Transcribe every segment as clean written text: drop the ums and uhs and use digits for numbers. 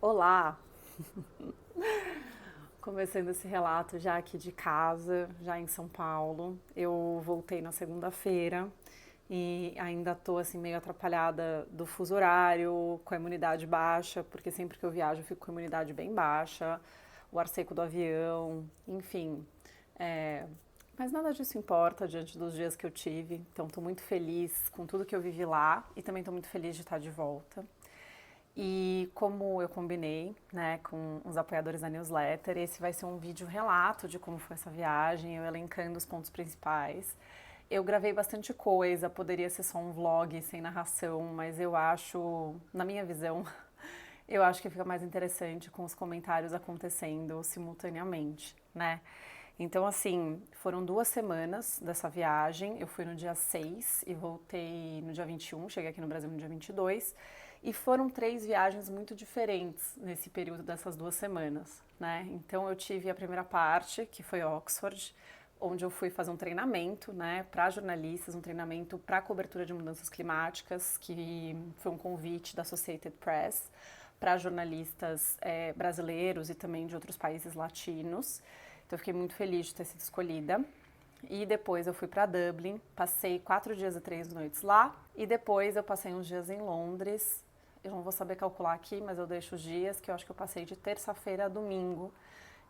Olá! Começando esse relato já aqui de casa, já em São Paulo. Eu voltei na segunda-feira e ainda tô assim meio atrapalhada do fuso horário, com a imunidade baixa, porque sempre que eu viajo eu fico com a imunidade bem baixa, o ar seco do avião, enfim. é, Mas nada disso importa diante dos dias que eu tive. Então estou muito feliz com tudo que eu vivi lá e também estou muito feliz de estar de volta. E como eu combinei, né, com os apoiadores da newsletter, esse vai ser um vídeo relato de como foi essa viagem, eu elencando os pontos principais. Eu gravei bastante coisa, poderia ser só um vlog sem narração, mas eu acho, na minha visão, eu acho que fica mais interessante com os comentários acontecendo simultaneamente, né? Então, assim, foram 2 semanas dessa viagem. Eu fui no dia 6 e voltei no dia 21. Cheguei aqui no Brasil no dia 22. E foram 3 viagens muito diferentes nesse período dessas 2 semanas, né? Então, eu tive a primeira parte, que foi Oxford, onde eu fui fazer um treinamento, né, para jornalistas, um treinamento para cobertura de mudanças climáticas, que foi um convite da Associated Press para jornalistas brasileiros e também de outros países latinos. Então eu fiquei muito feliz de ter sido escolhida. E depois eu fui para Dublin, passei 4 dias e 3 noites lá. E depois eu passei uns dias em Londres. Eu não vou saber calcular aqui, mas eu deixo os dias, que eu acho que eu passei de terça-feira a domingo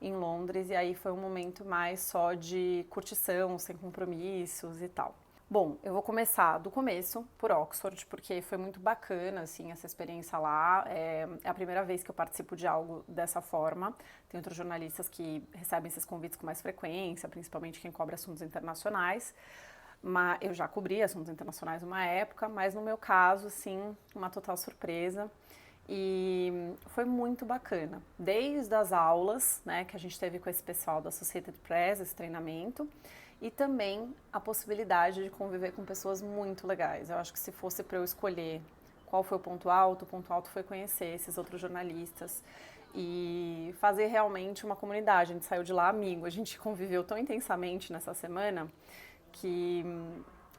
em Londres. E aí foi um momento mais só de curtição, sem compromissos e tal. Bom, eu vou começar do começo, por Oxford, porque foi muito bacana, assim, essa experiência lá. É a primeira vez que eu participo de algo dessa forma. Tem outros jornalistas que recebem esses convites com mais frequência, principalmente quem cobre assuntos internacionais. Mas eu já cobri assuntos internacionais uma época, mas no meu caso, assim, uma total surpresa. E foi muito bacana. Desde as aulas, né, que a gente teve com esse pessoal da Associated Press, esse treinamento, e também a possibilidade de conviver com pessoas muito legais. Eu acho que se fosse para eu escolher qual foi o ponto alto foi conhecer esses outros jornalistas e fazer realmente uma comunidade. A gente saiu de lá amigo, a gente conviveu tão intensamente nessa semana que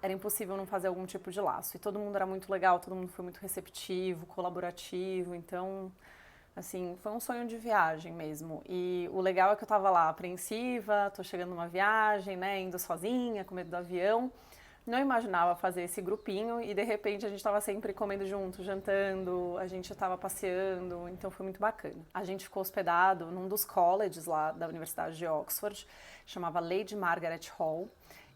era impossível não fazer algum tipo de laço. E todo mundo era muito legal, todo mundo foi muito receptivo, colaborativo, então, assim, foi um sonho de viagem mesmo. E o legal é que eu tava lá apreensiva, tô chegando numa viagem, né, indo sozinha, com medo do avião. Não imaginava fazer esse grupinho e de repente a gente estava sempre comendo junto, jantando, a gente estava passeando, então foi muito bacana. A gente ficou hospedado num dos colleges lá da Universidade de Oxford, chamava Lady Margaret Hall.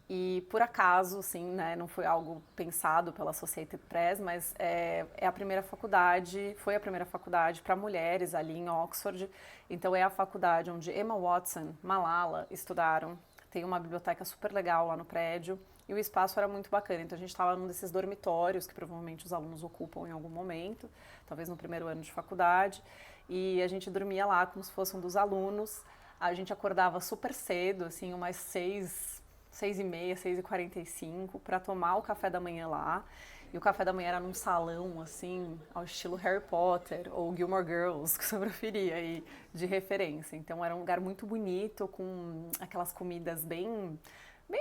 E por acaso, assim, né, não foi algo pensado pela Associated Press, mas é a primeira faculdade, foi a primeira faculdade para mulheres ali em Oxford. Então é a faculdade onde Emma Watson, Malala estudaram. Tem uma biblioteca super legal lá no prédio e o espaço era muito bacana. Então a gente estava num desses dormitórios que provavelmente os alunos ocupam em algum momento, talvez no primeiro ano de faculdade, e a gente dormia lá como se fosse um dos alunos. A gente acordava super cedo, assim, umas 6h30, 6h45, para tomar o café da manhã lá. E o café da manhã era num salão, assim, ao estilo Harry Potter ou Gilmore Girls, que você preferia, e de referência. Então era um lugar muito bonito, com aquelas comidas bem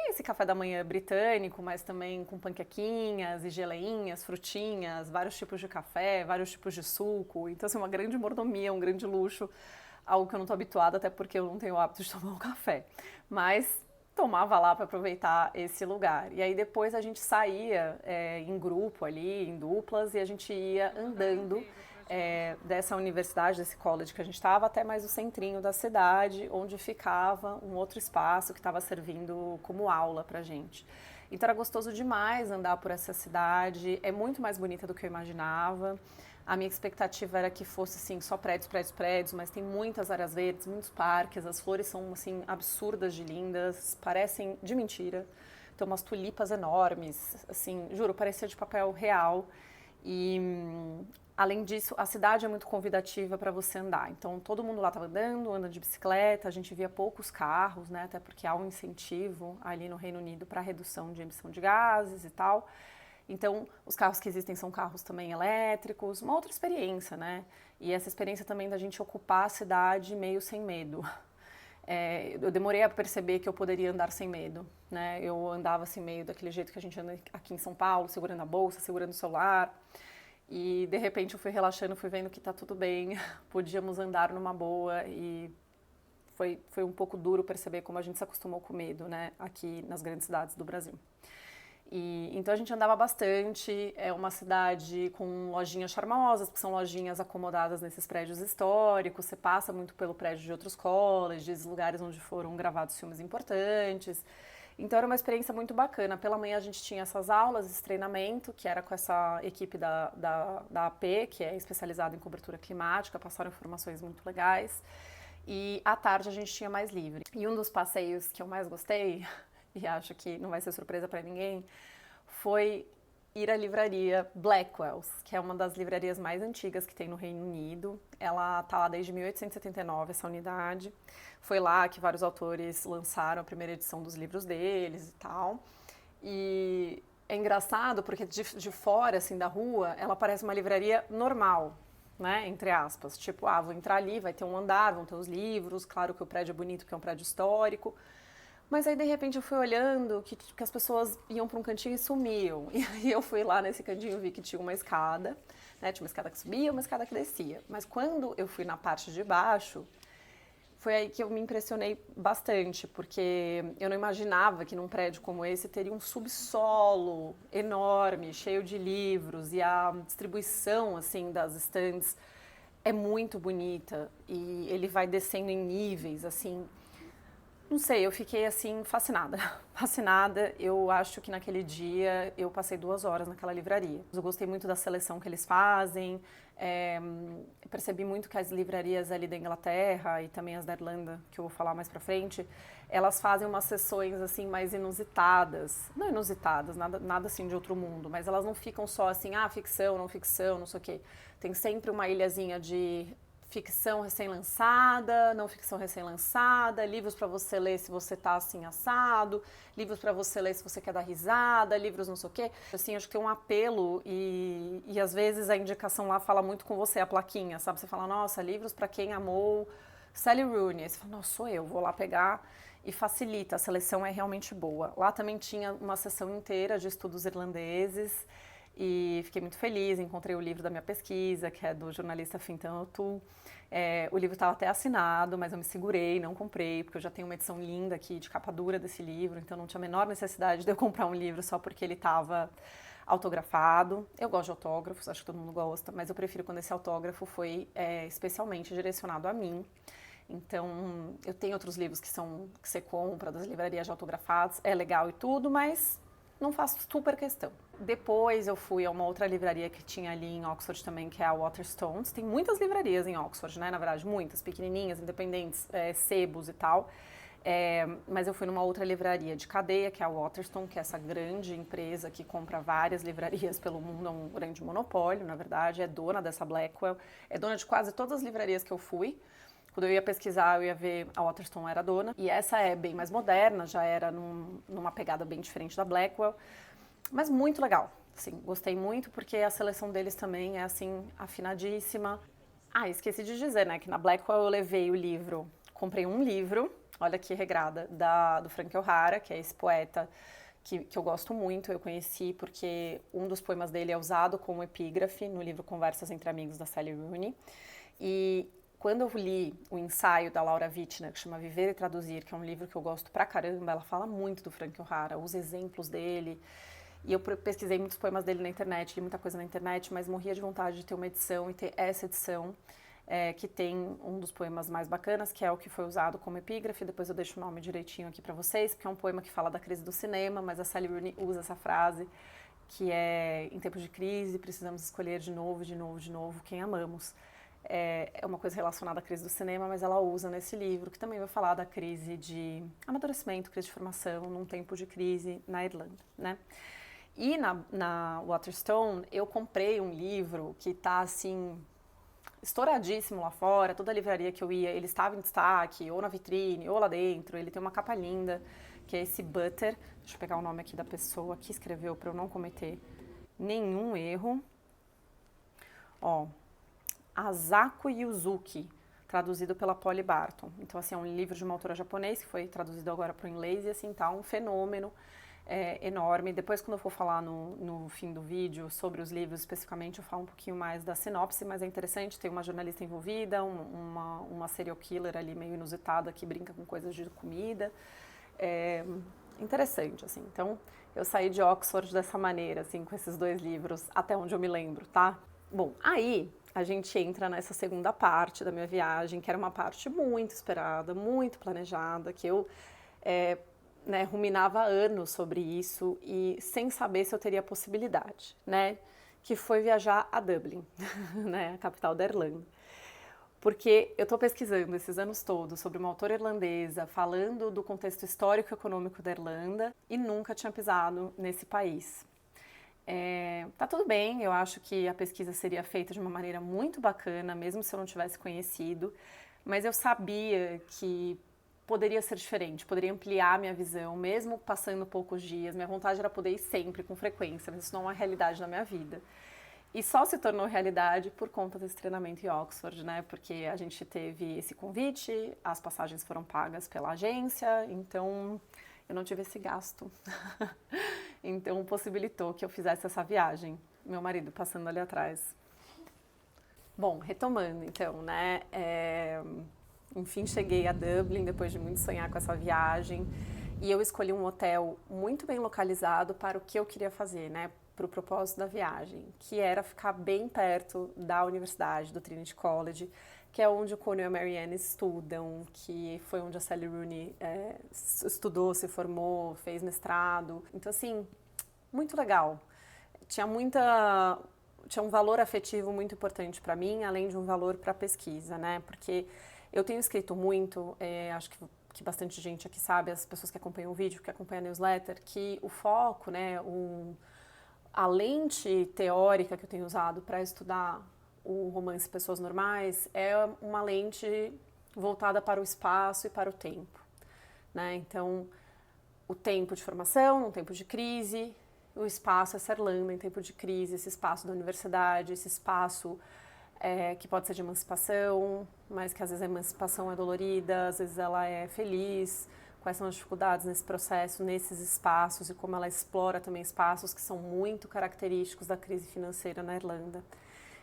esse café da manhã britânico, mas também com panquequinhas e geleinhas, frutinhas, vários tipos de café, vários tipos de suco. Então, assim, uma grande mordomia, um grande luxo, algo que eu não estou habituada, até porque eu não tenho o hábito de tomar um café. Mas tomava lá para aproveitar esse lugar. E aí depois a gente saía em grupo ali, em duplas, e a gente ia andando dessa universidade, desse college que a gente estava, até mais o centrinho da cidade, onde ficava um outro espaço que estava servindo como aula para gente. Então era gostoso demais andar por essa cidade, é muito mais bonita do que eu imaginava. A minha expectativa era que fosse assim, só prédios, prédios, prédios, mas tem muitas áreas verdes, muitos parques, as flores são assim absurdas de lindas, parecem de mentira. Tem umas tulipas enormes, assim, juro, parecia de papel real. E além disso, a cidade é muito convidativa para você andar. Então todo mundo lá estava andando de bicicleta, a gente via poucos carros, né, até porque há um incentivo ali no Reino Unido para redução de emissão de gases e tal. Então, os carros que existem são carros também elétricos, uma outra experiência, né? E essa experiência também da gente ocupar a cidade meio sem medo. Eu demorei a perceber que eu poderia andar sem medo, né? Eu andava sem medo daquele jeito que a gente anda aqui em São Paulo, segurando a bolsa, segurando o celular. E de repente eu fui relaxando, fui vendo que tá tudo bem, podíamos andar numa boa e foi um pouco duro perceber como a gente se acostumou com medo, né, aqui nas grandes cidades do Brasil. Então a gente andava bastante, é uma cidade com lojinhas charmosas, que são lojinhas acomodadas nesses prédios históricos, você passa muito pelo prédio de outros colleges, lugares onde foram gravados filmes importantes. Então era uma experiência muito bacana. Pela manhã a gente tinha essas aulas, esse treinamento, que era com essa equipe da AP, que é especializada em cobertura climática, passaram informações muito legais. E à tarde a gente tinha mais livre. E um dos passeios que eu mais gostei, e acho que não vai ser surpresa para ninguém, foi ir à livraria Blackwell's, que é uma das livrarias mais antigas que tem no Reino Unido. Ela está lá desde 1879, essa unidade. Foi lá que vários autores lançaram a primeira edição dos livros deles e tal. E é engraçado porque de fora, assim, da rua, ela parece uma livraria normal, né, entre aspas. Tipo, vou entrar ali, vai ter um andar, vão ter os livros, claro que o prédio é bonito porque é um prédio histórico. Mas aí, de repente, eu fui olhando que as pessoas iam para um cantinho e sumiam. E aí eu fui lá nesse cantinho e vi que tinha uma escada, né? Tinha uma escada que subia, uma escada que descia. Mas quando eu fui na parte de baixo, foi aí que eu me impressionei bastante, porque eu não imaginava que num prédio como esse teria um subsolo enorme, cheio de livros, e a distribuição, assim, das estantes é muito bonita. E ele vai descendo em níveis, assim. Não sei, eu fiquei assim fascinada, fascinada. Eu acho que naquele dia eu passei 2 horas naquela livraria. Eu gostei muito da seleção que eles fazem, percebi muito que as livrarias ali da Inglaterra e também as da Irlanda, que eu vou falar mais pra frente, elas fazem umas sessões assim mais inusitadas. Não inusitadas, nada assim de outro mundo, mas elas não ficam só assim, ficção, não sei o quê. Tem sempre uma ilhazinha de ficção recém-lançada, não ficção recém-lançada, livros para você ler se você tá assim assado, livros para você ler se você quer dar risada, livros não sei o quê. Assim, acho que tem um apelo e às vezes a indicação lá fala muito com você, a plaquinha, sabe? Você fala, nossa, livros para quem amou Sally Rooney. Aí você fala, nossa, sou eu, vou lá pegar e facilita, a seleção é realmente boa. Lá também tinha uma sessão inteira de estudos irlandeses, e fiquei muito feliz, encontrei o livro da minha pesquisa, que é do jornalista Fintan O'Toole. O livro estava até assinado, mas eu me segurei, não comprei, porque eu já tenho uma edição linda aqui, de capa dura desse livro, então não tinha a menor necessidade de eu comprar um livro só porque ele estava autografado. Eu gosto de autógrafos, acho que todo mundo gosta, mas eu prefiro quando esse autógrafo foi especialmente direcionado a mim. Então, eu tenho outros livros que você compra das livrarias de autografados, é legal e tudo, mas não faço super questão. Depois eu fui a uma outra livraria que tinha ali em Oxford também, que é a Waterstones. Tem muitas livrarias em Oxford, né? Na verdade, muitas, pequenininhas, independentes, sebos e tal. Mas eu fui numa outra livraria de cadeia, que é a Waterstone, que é essa grande empresa que compra várias livrarias pelo mundo, é um grande monopólio, na verdade, é dona dessa Blackwell, é dona de quase todas as livrarias que eu fui. Quando eu ia pesquisar, eu ia ver a Waterstone era dona. E essa é bem mais moderna, já era numa pegada bem diferente da Blackwell. Mas muito legal, assim, gostei muito porque a seleção deles também é, assim, afinadíssima. Esqueci de dizer, né, que na Blackwell eu levei o livro, comprei um livro, olha que regrada, do Frank O'Hara, que é esse poeta que eu gosto muito, eu conheci porque um dos poemas dele é usado como epígrafe no livro Conversas entre Amigos, da Sally Rooney. E quando eu li o ensaio da Laura Wittner, que chama Viver e Traduzir, que é um livro que eu gosto pra caramba, ela fala muito do Frank O'Hara, os exemplos dele. E eu pesquisei muitos poemas dele na internet, li muita coisa na internet, mas morria de vontade de ter uma edição e ter essa edição, que tem um dos poemas mais bacanas, que é o que foi usado como epígrafe. Depois eu deixo o nome direitinho aqui pra vocês, porque é um poema que fala da crise do cinema, mas a Sally Rooney usa essa frase, que é: em tempos de crise, precisamos escolher de novo, de novo, de novo quem amamos. É uma coisa relacionada à crise do cinema, mas ela usa nesse livro, que também vai falar da crise de amadurecimento, crise de formação, num tempo de crise na Irlanda, né? E na Waterstone, eu comprei um livro que tá, assim, estouradíssimo lá fora. Toda livraria que eu ia, ele estava em destaque, ou na vitrine, ou lá dentro. Ele tem uma capa linda, que é esse Butter. Deixa eu pegar o nome aqui da pessoa que escreveu para eu não cometer nenhum erro. Asako Yuzuki, traduzido pela Polly Barton. Então, assim, é um livro de uma autora japonesa que foi traduzido agora para o inglês e, assim, tá um fenômeno. enorme. Depois, quando eu for falar no fim do vídeo sobre os livros especificamente, eu falo um pouquinho mais da sinopse, mas é interessante, tem uma jornalista envolvida, uma serial killer ali meio inusitada que brinca com coisas de comida. É interessante, assim. Então, eu saí de Oxford dessa maneira, assim, com esses 2 livros, até onde eu me lembro, tá? Bom, aí a gente entra nessa segunda parte da minha viagem, que era uma parte muito esperada, muito planejada, que eu ruminava anos sobre isso e sem saber se eu teria possibilidade, né? Que foi viajar a Dublin, né? A capital da Irlanda. Porque eu estou pesquisando esses anos todos sobre uma autora irlandesa, falando do contexto histórico e econômico da Irlanda e nunca tinha pisado nesse país. Tá tudo bem, eu acho que a pesquisa seria feita de uma maneira muito bacana, mesmo se eu não tivesse conhecido, mas eu sabia que poderia ser diferente, poderia ampliar minha visão, mesmo passando poucos dias. Minha vontade era poder ir sempre, com frequência, mas isso não é uma realidade na minha vida. E só se tornou realidade por conta desse treinamento em Oxford, né? Porque a gente teve esse convite, as passagens foram pagas pela agência, então eu não tive esse gasto. Então possibilitou que eu fizesse essa viagem. Meu marido passando ali atrás. Bom, retomando então, né? Enfim, cheguei a Dublin depois de muito sonhar com essa viagem. E eu escolhi um hotel muito bem localizado para o que eu queria fazer, né? Para o propósito da viagem, que era ficar bem perto da universidade, do Trinity College, que é onde o Conor e a Marianne estudam, que foi onde a Sally Rooney estudou, se formou, fez mestrado. Então, assim, muito legal. Tinha um valor afetivo muito importante para mim, além de um valor para a pesquisa, né? Porque eu tenho escrito muito, acho que bastante gente aqui sabe, as pessoas que acompanham o vídeo, que acompanham a newsletter, que o foco, né, a lente teórica que eu tenho usado para estudar o romance Pessoas Normais é uma lente voltada para o espaço e para o tempo, né? Então, o tempo de formação, um tempo de crise, o espaço, essa Irlanda em tempo de crise, esse espaço da universidade, esse espaço que pode ser de emancipação, mas que às vezes a emancipação é dolorida, às vezes ela é feliz, quais são as dificuldades nesse processo, nesses espaços e como ela explora também espaços que são muito característicos da crise financeira na Irlanda.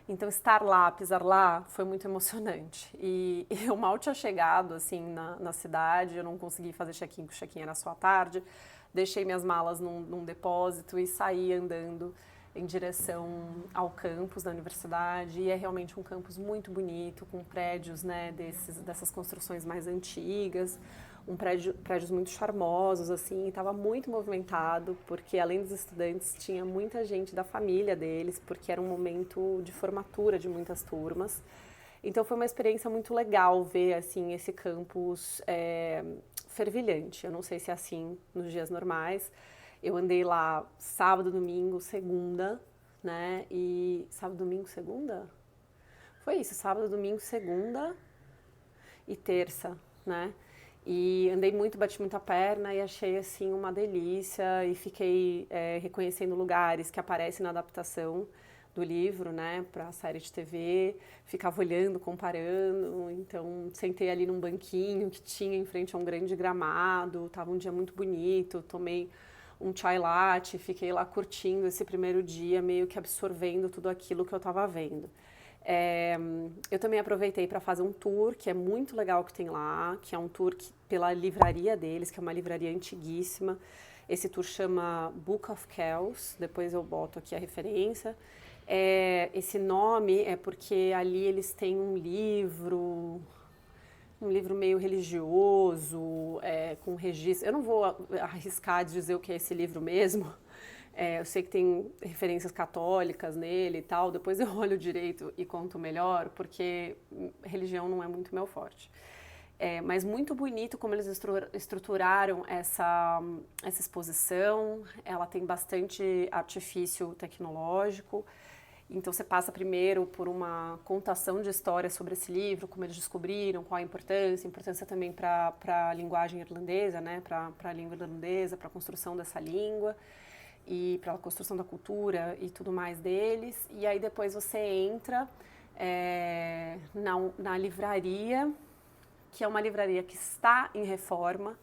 Então, estar lá, pisar lá, foi muito emocionante. E eu mal tinha chegado, assim, na cidade, eu não consegui fazer check-in, porque o check-in era só à tarde. Deixei minhas malas num depósito e saí andando em direção ao campus da universidade. E é realmente um campus muito bonito, com prédios, né, dessas construções mais antigas. Prédios muito charmosos, assim, estava muito movimentado, porque além dos estudantes, tinha muita gente da família deles, porque era um momento de formatura de muitas turmas. Então foi uma experiência muito legal ver, assim, esse campus fervilhante. Eu não sei se é assim nos dias normais. Eu andei lá sábado, domingo, segunda, né? E sábado, domingo, segunda? Foi isso, sábado, domingo, segunda e terça, né? E andei muito, bati muita perna e achei assim uma delícia e fiquei reconhecendo lugares que aparecem na adaptação do livro, né, para a série de TV, ficava olhando, comparando, então sentei ali num banquinho que tinha em frente a um grande gramado, tava um dia muito bonito, tomei um chai latte, fiquei lá curtindo esse primeiro dia, meio que absorvendo tudo aquilo que eu estava vendo. Eu também aproveitei para fazer um tour, que é muito legal que tem lá, que é um tour pela livraria deles, que é uma livraria antiguíssima. Esse tour chama Book of Kells, depois eu boto aqui a referência. Esse nome é porque ali eles têm um livro meio religioso, com registro. Eu não vou arriscar de dizer o que é esse livro mesmo. Eu sei que tem referências católicas nele e tal, depois eu olho direito e conto melhor, porque religião não é muito meu forte. Mas muito bonito como eles estruturaram essa exposição, ela tem bastante artifício tecnológico, então você passa primeiro por uma contação de histórias sobre esse livro, como eles descobriram, qual a importância também para a linguagem irlandesa, né, para a língua irlandesa, para a construção dessa língua e para a construção da cultura e tudo mais deles. E aí depois você entra na livraria, que é uma livraria que está em reforma,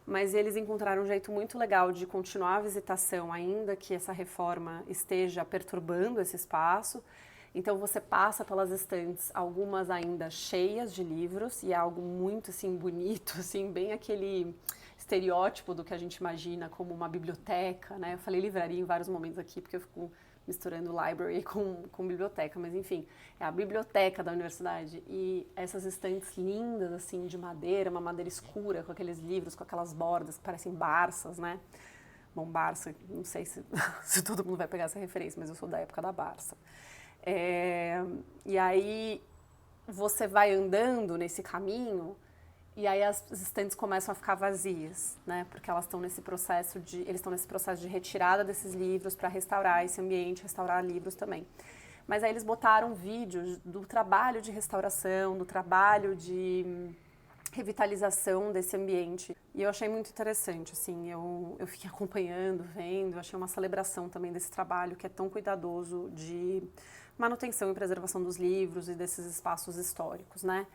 mas eles encontraram um jeito muito legal de continuar a visitação, ainda que essa reforma esteja perturbando esse espaço. Então você passa pelas estantes, algumas ainda cheias de livros, e é algo muito assim bonito, assim, bem aquele estereótipo do que a gente imagina como uma biblioteca, né? Eu falei livraria em vários momentos aqui, porque eu fico misturando library com biblioteca, mas enfim, é a biblioteca da universidade. E essas estantes lindas, assim, de madeira, uma madeira escura, com aqueles livros, com aquelas bordas que parecem Barças, né? Bom, Barça, não sei se, se todo mundo vai pegar essa referência, mas eu sou da época da Barça. E aí você vai andando nesse caminho e aí as estantes começam a ficar vazias, né? Porque eles estão nesse processo de retirada desses livros para restaurar esse ambiente, restaurar livros também. Mas aí eles botaram vídeos do trabalho de restauração, do trabalho de revitalização desse ambiente. E eu achei muito interessante, assim, eu fiquei acompanhando, vendo, achei uma celebração também desse trabalho que é tão cuidadoso de manutenção e preservação dos livros e desses espaços históricos, né?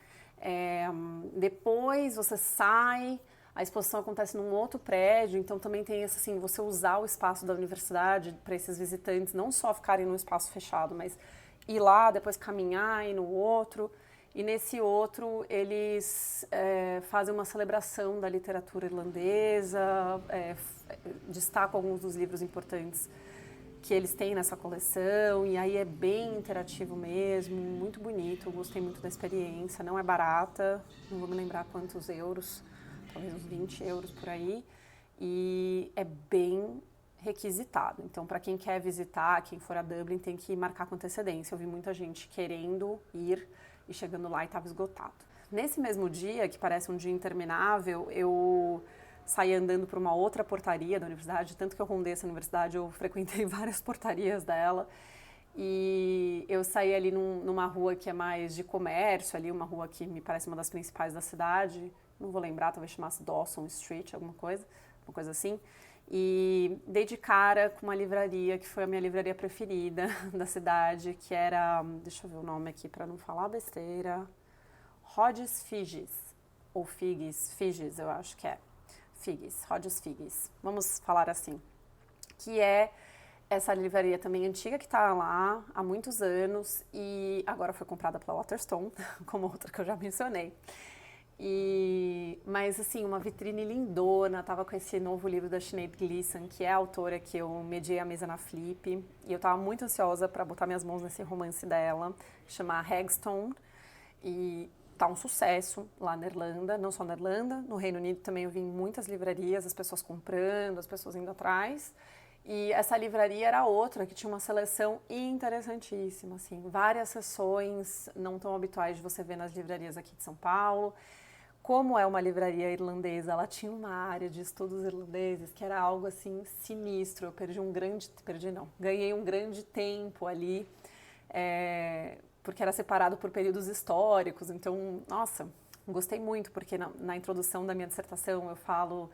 Depois você sai, a exposição acontece num outro prédio, então também tem esse, assim, você usar o espaço da universidade para esses visitantes não só ficarem num espaço fechado, mas ir lá, depois caminhar, ir no outro. E nesse outro eles fazem uma celebração da literatura irlandesa, destacam alguns dos livros importantes que eles têm nessa coleção, e aí é bem interativo mesmo, muito bonito, eu gostei muito da experiência, não é barata, não vou me lembrar quantos euros, talvez uns 20 euros por aí, e é bem requisitado. Então, para quem quer visitar, quem for a Dublin, tem que marcar com antecedência. Eu vi muita gente querendo ir e chegando lá e estava esgotado. Nesse mesmo dia, que parece um dia interminável, eu saí andando por uma outra portaria da universidade, tanto que eu rondei essa universidade, eu frequentei várias portarias dela, e eu saí ali numa rua que é mais de comércio, ali uma rua que me parece uma das principais da cidade, não vou lembrar, talvez chamasse Dawson Street, uma coisa assim, e dei de cara com uma livraria que foi a minha livraria preferida da cidade, que era, deixa eu ver o nome aqui para não falar besteira, Rodgers Figes, ou Figes, eu acho que é. Figes, Rodgers Figes, vamos falar assim, que é essa livraria também antiga que está lá há muitos anos e agora foi comprada pela Waterstone, como outra que eu já mencionei. Mas assim, uma vitrine lindona, tava com esse novo livro da Sinead Gleeson, que é a autora que eu mediei a mesa na Flip, e eu tava muito ansiosa para botar minhas mãos nesse romance dela, que chama Hagstone, e tá um sucesso lá na Irlanda, não só na Irlanda, no Reino Unido também eu vi em muitas livrarias, as pessoas comprando, as pessoas indo atrás. E essa livraria era outra, que tinha uma seleção interessantíssima, assim, várias seções não tão habituais de você ver nas livrarias aqui de São Paulo. Como é uma livraria irlandesa, ela tinha uma área de estudos irlandeses que era algo assim sinistro. Eu ganhei um grande tempo ali, porque era separado por períodos históricos, então, nossa, gostei muito, porque na introdução da minha dissertação eu falo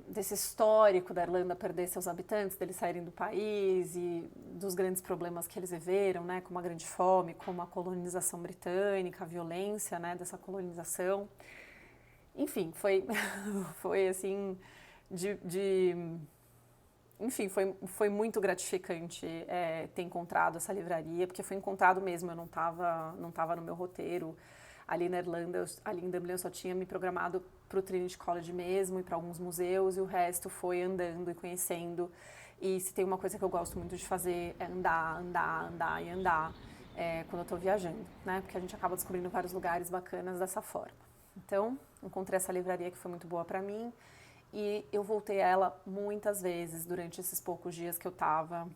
desse histórico da Irlanda perder seus habitantes, deles saírem do país e dos grandes problemas que eles viveram, né, como a grande fome, como a colonização britânica, a violência, né, dessa colonização. Enfim, foi assim, enfim, foi muito gratificante ter encontrado essa livraria, porque foi encontrado mesmo, eu não tava no meu roteiro. Ali na Irlanda, ali em Dublin, eu só tinha me programado para o Trinity College mesmo e para alguns museus, e o resto foi andando e conhecendo. E se tem uma coisa que eu gosto muito de fazer é andar quando eu estou viajando, né? Porque a gente acaba descobrindo vários lugares bacanas dessa forma. Então, encontrei essa livraria que foi muito boa para mim e eu voltei a ela muitas vezes durante esses poucos dias que eu estava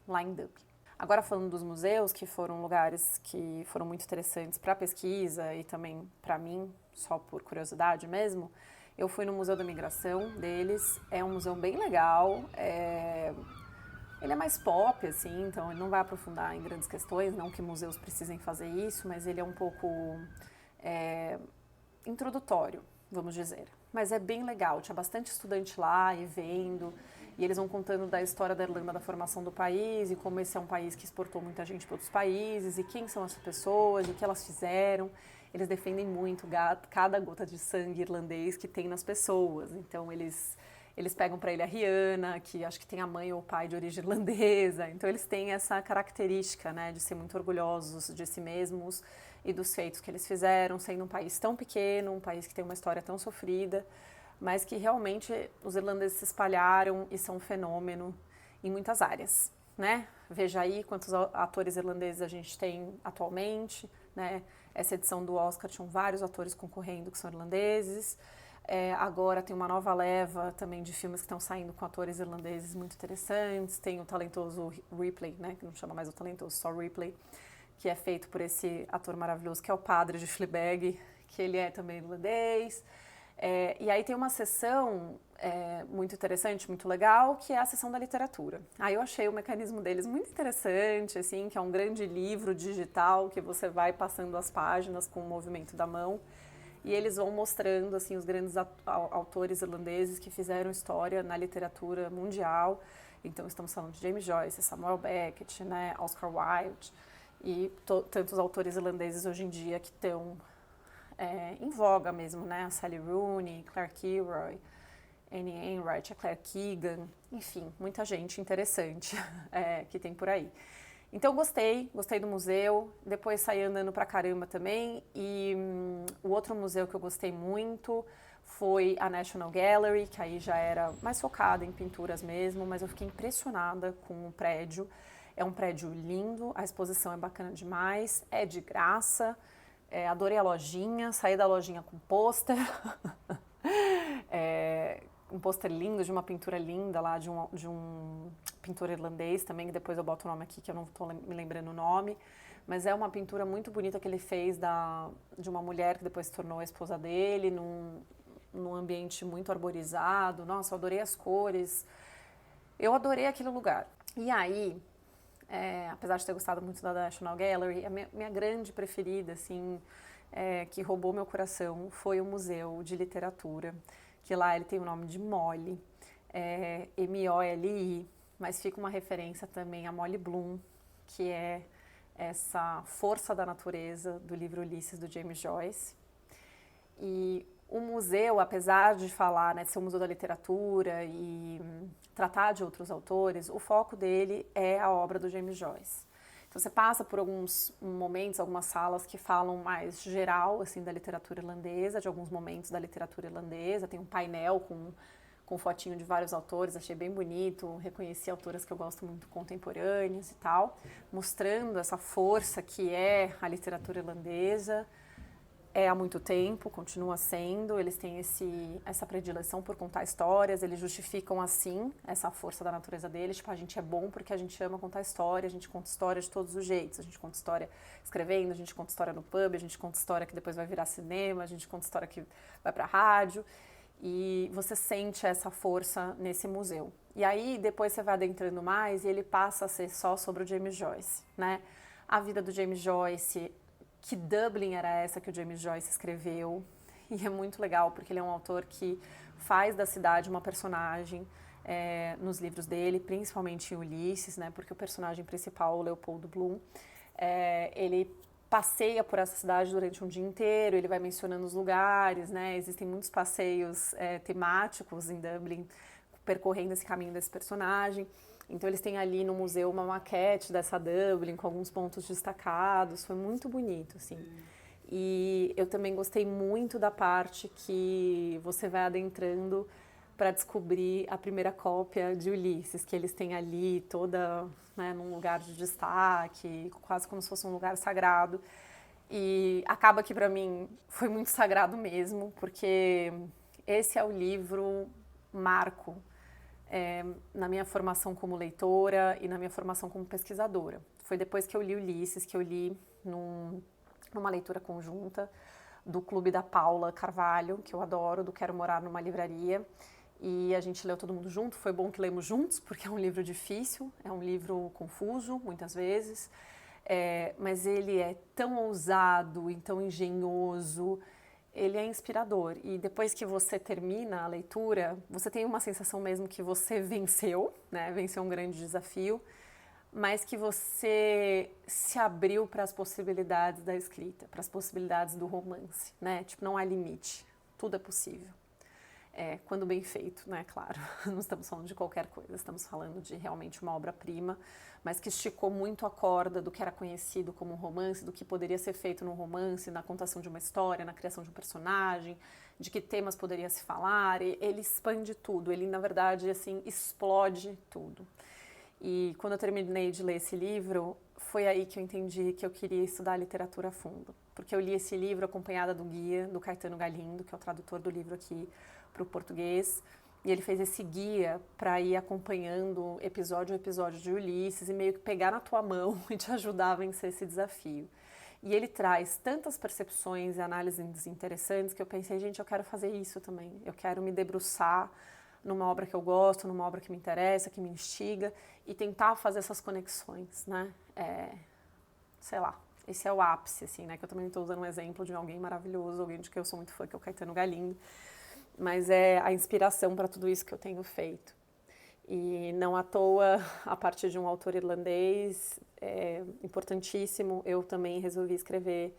lá em Dublin. Agora falando dos museus, que foram lugares que foram muito interessantes para pesquisa e também para mim, só por curiosidade mesmo, eu fui no Museu da Migração deles, é um museu bem legal, ele é mais pop, assim, então ele não vai aprofundar em grandes questões, não que museus precisem fazer isso, mas ele é um pouco introdutório, vamos dizer. Mas é bem legal, tinha bastante estudante lá e vendo, e eles vão contando da história da Irlanda, da formação do país, e como esse é um país que exportou muita gente para outros países, e quem são essas pessoas, e o que elas fizeram. eles defendem muito cada gota de sangue irlandês que tem nas pessoas. Então eles pegam para ele a Rihanna, que acho que tem a mãe ou o pai de origem irlandesa. Então eles têm essa característica, né, de ser muito orgulhosos de si mesmos e dos feitos que eles fizeram, sendo um país tão pequeno, um país que tem uma história tão sofrida, mas que realmente os irlandeses se espalharam e são um fenômeno em muitas áreas, né? Veja aí quantos atores irlandeses a gente tem atualmente, né? Essa edição do Oscar tinham vários atores concorrendo que são irlandeses. Agora tem uma nova leva também de filmes que estão saindo com atores irlandeses muito interessantes. Tem o talentoso Ripley, né? Que não chama mais o talentoso, só Ripley, que é feito por esse ator maravilhoso que é o padre de Fleabag, que ele é também irlandês. E aí tem uma sessão muito interessante, muito legal, que é a sessão da literatura. Aí eu achei o mecanismo deles muito interessante, assim, que é um grande livro digital que você vai passando as páginas com o movimento da mão e eles vão mostrando assim os grandes autores irlandeses que fizeram história na literatura mundial. Então estamos falando de James Joyce, Samuel Beckett, né, Oscar Wilde e tantos autores irlandeses hoje em dia que estão em voga mesmo, né? A Sally Rooney, Clark Kilroy, Anne Enright, a Claire Keegan, enfim, muita gente interessante que tem por aí. Então gostei do museu, depois saí andando pra caramba também e o outro museu que eu gostei muito foi a National Gallery, que aí já era mais focada em pinturas mesmo, mas eu fiquei impressionada com o prédio. É um prédio lindo, a exposição é bacana demais, é de graça. Adorei a lojinha, saí da lojinha com pôster, um pôster lindo, de uma pintura linda lá, de um pintor irlandês também, que depois eu boto o nome aqui, que eu não estou me lembrando o nome, mas é uma pintura muito bonita que ele fez de uma mulher que depois se tornou a esposa dele, num ambiente muito arborizado. Nossa, eu adorei as cores, eu adorei aquele lugar. E aí, apesar de ter gostado muito da National Gallery, a minha grande preferida, assim, que roubou meu coração, foi o Museu de Literatura, que lá ele tem o nome de Molly, M-O-L-I, mas fica uma referência também a Molly Bloom, que é essa força da natureza do livro Ulisses, do James Joyce. E o museu, apesar de falar, né, de ser um museu da literatura e tratar de outros autores, o foco dele é a obra do James Joyce. Então você passa por alguns momentos, algumas salas que falam mais geral assim da literatura irlandesa, de alguns momentos da literatura irlandesa. Tem um painel com fotinho de vários autores, achei bem bonito, reconheci autoras que eu gosto muito contemporâneas e tal, mostrando essa força que é a literatura irlandesa. Há muito tempo, continua sendo, eles têm essa predileção por contar histórias, eles justificam assim essa força da natureza deles, tipo, a gente é bom porque a gente ama contar história, a gente conta história de todos os jeitos, a gente conta história escrevendo, a gente conta história no pub, a gente conta história que depois vai virar cinema, a gente conta história que vai pra rádio, e você sente essa força nesse museu. E aí depois você vai adentrando mais e ele passa a ser só sobre o James Joyce, né? A vida do James Joyce, que Dublin era essa que o James Joyce escreveu, e é muito legal porque ele é um autor que faz da cidade uma personagem nos livros dele, principalmente em Ulisses, né, porque o personagem principal, o Leopoldo Bloom, ele passeia por essa cidade durante um dia inteiro, ele vai mencionando os lugares, né, existem muitos passeios temáticos em Dublin, percorrendo esse caminho desse personagem. Então eles têm ali no museu uma maquete dessa Dublin com alguns pontos destacados, foi muito bonito, assim. E eu também gostei muito da parte que você vai adentrando para descobrir a primeira cópia de Ulisses, que eles têm ali toda, né, num lugar de destaque, quase como se fosse um lugar sagrado. E acaba que para mim foi muito sagrado mesmo, porque esse é o livro marco na minha formação como leitora e na minha formação como pesquisadora. Foi depois que eu li Ulisses, que eu li numa leitura conjunta do Clube da Paula Carvalho, que eu adoro, do Quero Morar numa Livraria, e a gente leu todo mundo junto. Foi bom que lemos juntos, porque é um livro difícil, é um livro confuso, muitas vezes, mas ele é tão ousado e tão engenhoso, ele é inspirador. E depois que você termina a leitura, você tem uma sensação mesmo que você venceu, né? Venceu um grande desafio, mas que você se abriu para as possibilidades da escrita, para as possibilidades do romance, né? Tipo, não há limite, tudo é possível. Quando bem feito, né? Claro, não estamos falando de qualquer coisa, estamos falando de realmente uma obra-prima, mas que esticou muito a corda do que era conhecido como um romance, do que poderia ser feito num romance, na contação de uma história, na criação de um personagem, de que temas poderia se falar. Ele expande tudo, ele, na verdade, assim, explode tudo. E quando eu terminei de ler esse livro, foi aí que eu entendi que eu queria estudar literatura a fundo. Porque eu li esse livro acompanhada do guia, do Caetano Galindo, que é o tradutor do livro aqui para o português. E ele fez esse guia para ir acompanhando episódio a episódio de Ulisses e meio que pegar na tua mão e te ajudar a vencer esse desafio. E ele traz tantas percepções e análises interessantes que eu pensei, gente, eu quero fazer isso também. Eu quero me debruçar numa obra que eu gosto, numa obra que me interessa, que me instiga e tentar fazer essas conexões, né? Sei lá, esse é o ápice, assim, né? Que eu também estou usando um exemplo de alguém maravilhoso, alguém de que eu sou muito fã, que é o Caetano Galindo. Mas é a inspiração para tudo isso que eu tenho feito. E não à toa, a partir de um autor irlandês importantíssimo, eu também resolvi escrever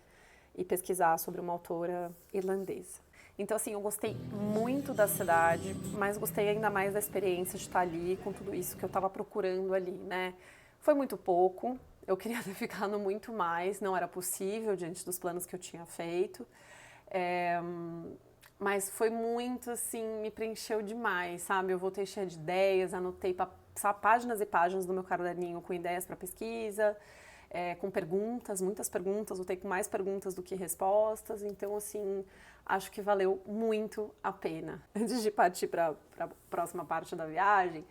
e pesquisar sobre uma autora irlandesa. Então, assim, eu gostei muito da cidade, mas gostei ainda mais da experiência de estar ali com tudo isso que eu estava procurando ali, né? Foi muito pouco, eu queria ter ficado muito mais, não era possível diante dos planos que eu tinha feito. Mas foi muito, assim, me preencheu demais, sabe? Eu voltei cheia de ideias, anotei páginas e páginas do meu caderninho com ideias para pesquisa, com perguntas, muitas perguntas, voltei com mais perguntas do que respostas. Então, assim, acho que valeu muito a pena. Antes de partir para a próxima parte da viagem,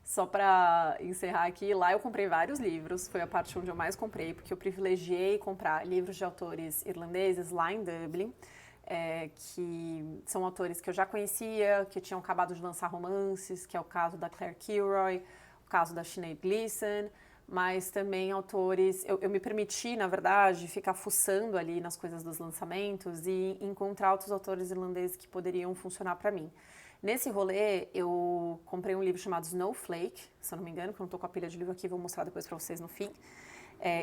só para encerrar aqui, lá eu comprei vários livros, foi a parte onde eu mais comprei, porque eu privilegiei comprar livros de autores irlandeses lá em Dublin. Que são autores que eu já conhecia, que tinham acabado de lançar romances, que é o caso da Claire Kilroy, o caso da Sinead Gleeson, mas também autores... Eu me permiti, na verdade, ficar fuçando ali nas coisas dos lançamentos e encontrar outros autores irlandeses que poderiam funcionar para mim. Nesse rolê, eu comprei um livro chamado Snowflake, se eu não me engano, que eu não estou com a pilha de livro aqui, vou mostrar depois para vocês no fim.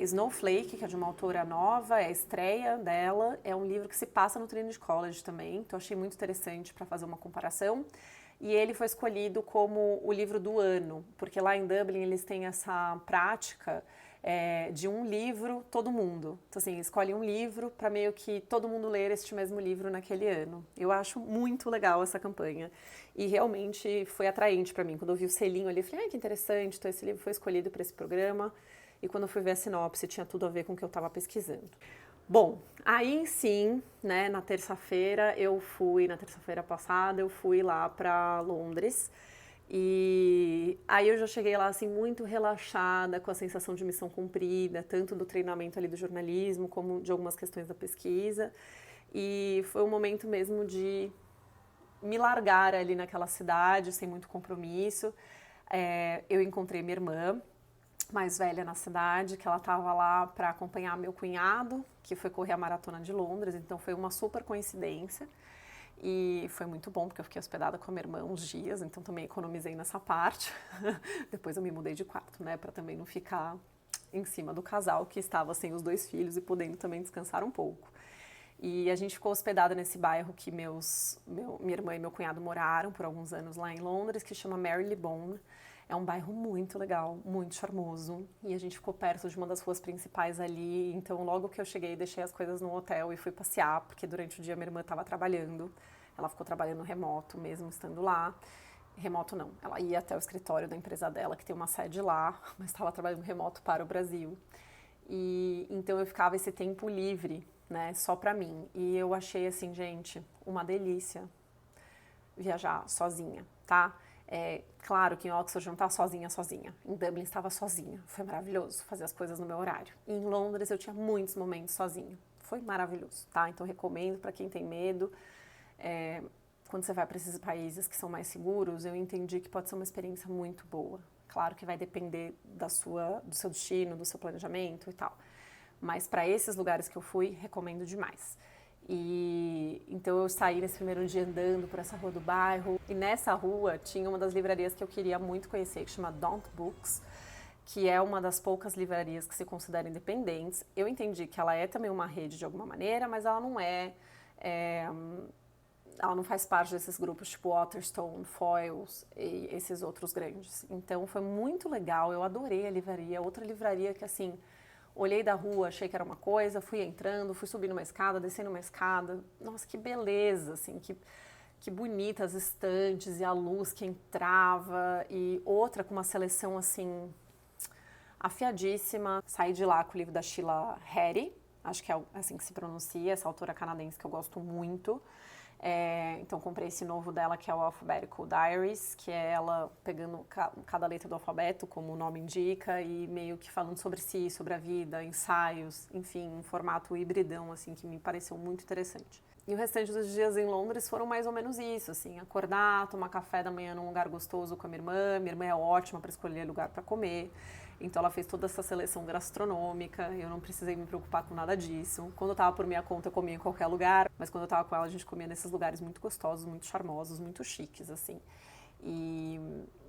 Snowflake, que é de uma autora nova, é a estreia dela, é um livro que se passa no Trinity College também, então achei muito interessante para fazer uma comparação. E ele foi escolhido como o livro do ano, porque lá em Dublin eles têm essa prática de um livro todo mundo. Então, assim, escolhe um livro para meio que todo mundo ler este mesmo livro naquele ano. Eu acho muito legal essa campanha. E realmente foi atraente para mim. Quando eu vi o selinho ali, eu falei, que interessante, então esse livro foi escolhido para esse programa. E quando eu fui ver a sinopse, tinha tudo a ver com o que eu estava pesquisando. Bom, aí sim, né, na terça-feira passada, eu fui lá para Londres. E aí eu já cheguei lá, assim, muito relaxada, com a sensação de missão cumprida, tanto do treinamento ali do jornalismo, como de algumas questões da pesquisa. E foi um momento mesmo de me largar ali naquela cidade, sem muito compromisso. Eu encontrei minha irmã, mais velha na cidade, que ela estava lá para acompanhar meu cunhado, que foi correr a maratona de Londres, então foi uma super coincidência. E foi muito bom, porque eu fiquei hospedada com a minha irmã uns dias, então também economizei nessa parte. Depois eu me mudei de quarto, né, para também não ficar em cima do casal, que estava sem os 2 filhos e podendo também descansar um pouco. E a gente ficou hospedada nesse bairro que minha irmã e meu cunhado moraram por alguns anos lá em Londres, que chama Marylebone. É um bairro muito legal, muito charmoso. E a gente ficou perto de uma das ruas principais ali. Então, logo que eu cheguei, deixei as coisas no hotel e fui passear, porque durante o dia minha irmã estava trabalhando. Ela ficou trabalhando remoto, mesmo estando lá. Remoto não, ela ia até o escritório da empresa dela, que tem uma sede lá, mas estava trabalhando remoto para o Brasil. E então eu ficava esse tempo livre, né, só para mim. E eu achei assim, gente, uma delícia viajar sozinha, tá? Claro que em Oxford não estava sozinha. Em Dublin estava sozinha. Foi maravilhoso fazer as coisas no meu horário. E em Londres eu tinha muitos momentos sozinha. Foi maravilhoso, tá? Então recomendo para quem tem medo. Quando você vai para esses países que são mais seguros, eu entendi que pode ser uma experiência muito boa. Claro que vai depender do seu destino, do seu planejamento e tal. Mas para esses lugares que eu fui, recomendo demais. E então eu saí nesse primeiro dia andando por essa rua do bairro. E nessa rua tinha uma das livrarias que eu queria muito conhecer, que chama Don't Books. que é uma das poucas livrarias que se consideram independentes. Eu entendi que ela é também uma rede de alguma maneira, mas ela não ela não faz parte desses grupos tipo Waterstone, Foyles e esses outros grandes. Então foi muito legal, eu adorei a livraria. Outra livraria que assim, olhei da rua, achei que era uma coisa, fui entrando, fui subindo uma escada, descendo uma escada. Nossa, que beleza, assim, que bonitas as estantes e a luz que entrava. E outra com uma seleção assim, afiadíssima. Saí de lá com o livro da Sheila Heti, acho que é assim que se pronuncia, essa autora canadense que eu gosto muito. Então comprei esse novo dela, que é o Alphabetical Diaries, que é ela pegando cada letra do alfabeto, como o nome indica, e meio que falando sobre si, sobre a vida, ensaios, enfim, um formato hibridão, assim, que me pareceu muito interessante. E o restante dos dias em Londres foram mais ou menos isso, assim, acordar, tomar café da manhã num lugar gostoso com a minha irmã é ótima para escolher lugar para comer, então ela fez toda essa seleção gastronômica, eu não precisei me preocupar com nada disso. Quando eu tava por minha conta eu comia em qualquer lugar, mas quando eu tava com ela a gente comia nesses lugares muito gostosos, muito charmosos, muito chiques, assim.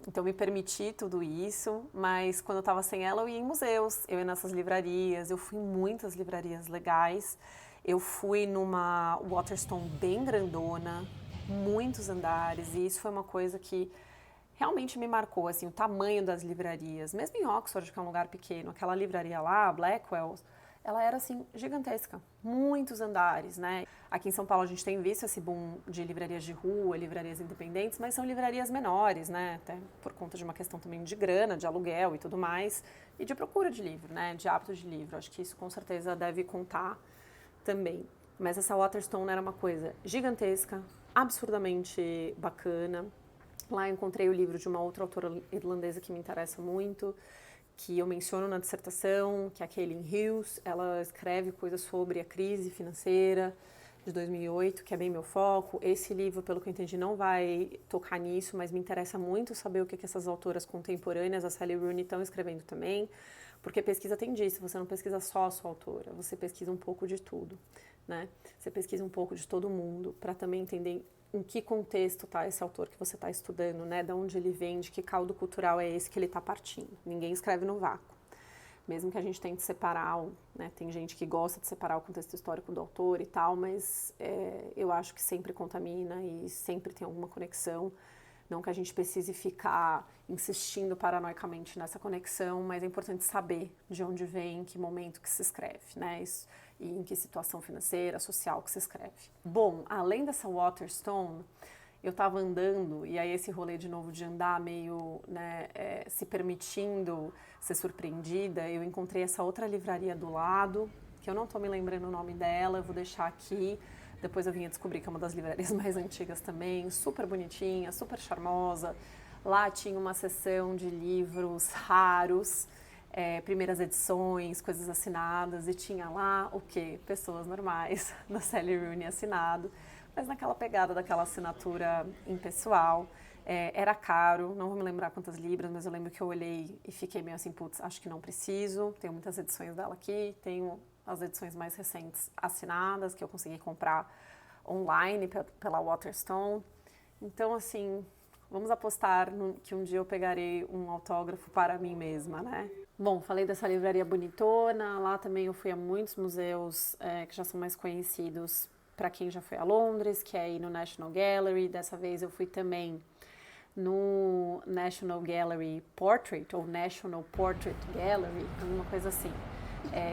Então me permiti tudo isso, mas quando eu tava sem ela eu ia em museus, eu ia nessas livrarias, eu fui em muitas livrarias legais. Eu fui numa Waterstone bem grandona, muitos andares, e isso foi uma coisa que realmente me marcou, assim, o tamanho das livrarias. Mesmo em Oxford, que é um lugar pequeno, aquela livraria lá, Blackwell, ela era, assim, gigantesca. Muitos andares, né? Aqui em São Paulo a gente tem visto esse boom de livrarias de rua, livrarias independentes, mas são livrarias menores, né? Até por conta de uma questão também de grana, de aluguel e tudo mais, e de procura de livro, né? De hábito de livro. Acho que isso com certeza deve contar também. Mas essa Waterstone era uma coisa gigantesca, absurdamente bacana. Lá eu encontrei o livro de uma outra autora irlandesa que me interessa muito, que eu menciono na dissertação, que é a Kaylin Hughes. Ela escreve coisas sobre a crise financeira de 2008, que é bem meu foco. Esse livro, pelo que eu entendi, não vai tocar nisso, mas me interessa muito saber o que essas autoras contemporâneas, a Sally Rooney, estão escrevendo também, porque pesquisa tem disso, você não pesquisa só a sua autora, você pesquisa um pouco de tudo, né? Você pesquisa um pouco de todo mundo, para também entender em que contexto está esse autor que você está estudando, né? De onde ele vem, de que caldo cultural é esse que ele está partindo. Ninguém escreve no vácuo. Mesmo que a gente tente separar, né? Tem gente que gosta de separar o contexto histórico do autor e tal, mas eu acho que sempre contamina e sempre tem alguma conexão. Não que a gente precise ficar insistindo paranoicamente nessa conexão, mas é importante saber de onde vem, em que momento que se escreve, né? Isso, e em que situação financeira, social que se escreve. Bom, além dessa Waterstone, eu estava andando, e aí esse rolê de novo de andar meio, né, se permitindo ser surpreendida, eu encontrei essa outra livraria do lado, que eu não estou me lembrando o nome dela, eu vou deixar aqui. Depois eu vim a descobrir que é uma das livrarias mais antigas também, super bonitinha, super charmosa. Lá tinha uma seção de livros raros, primeiras edições, coisas assinadas, e tinha lá o quê? Pessoas normais, da Sally Rooney assinado, mas naquela pegada daquela assinatura impessoal. Era caro, não vou me lembrar quantas libras, mas eu lembro que eu olhei e fiquei meio assim, putz, acho que não preciso. Tenho muitas edições dela aqui, tenho as edições mais recentes assinadas, que eu consegui comprar online pela Waterstone. Então, assim, vamos apostar que um dia eu pegarei um autógrafo para mim mesma, né? Bom, falei dessa livraria bonitona, lá também eu fui a muitos museus que já são mais conhecidos para quem já foi a Londres, que é aí no National Gallery. Dessa vez eu fui também no National Gallery Portrait, ou National Portrait Gallery, alguma coisa assim,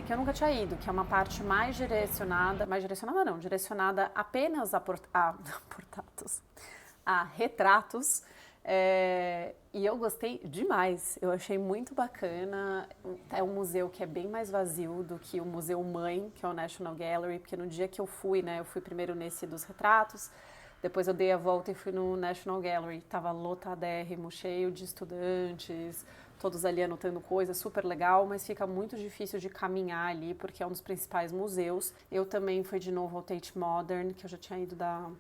que eu nunca tinha ido, que é uma parte direcionada apenas a portatos, a retratos, e eu gostei demais, eu achei muito bacana. É um museu que é bem mais vazio do que o Museu Mãe, que é o National Gallery, porque no dia que eu fui, né, eu fui primeiro nesse dos retratos, depois eu dei a volta e fui no National Gallery, tava lotadérrimo, cheio de estudantes, todos ali anotando coisas, super legal, mas fica muito difícil de caminhar ali, porque é um dos principais museus. Eu também fui de novo ao Tate Modern, que eu já tinha ido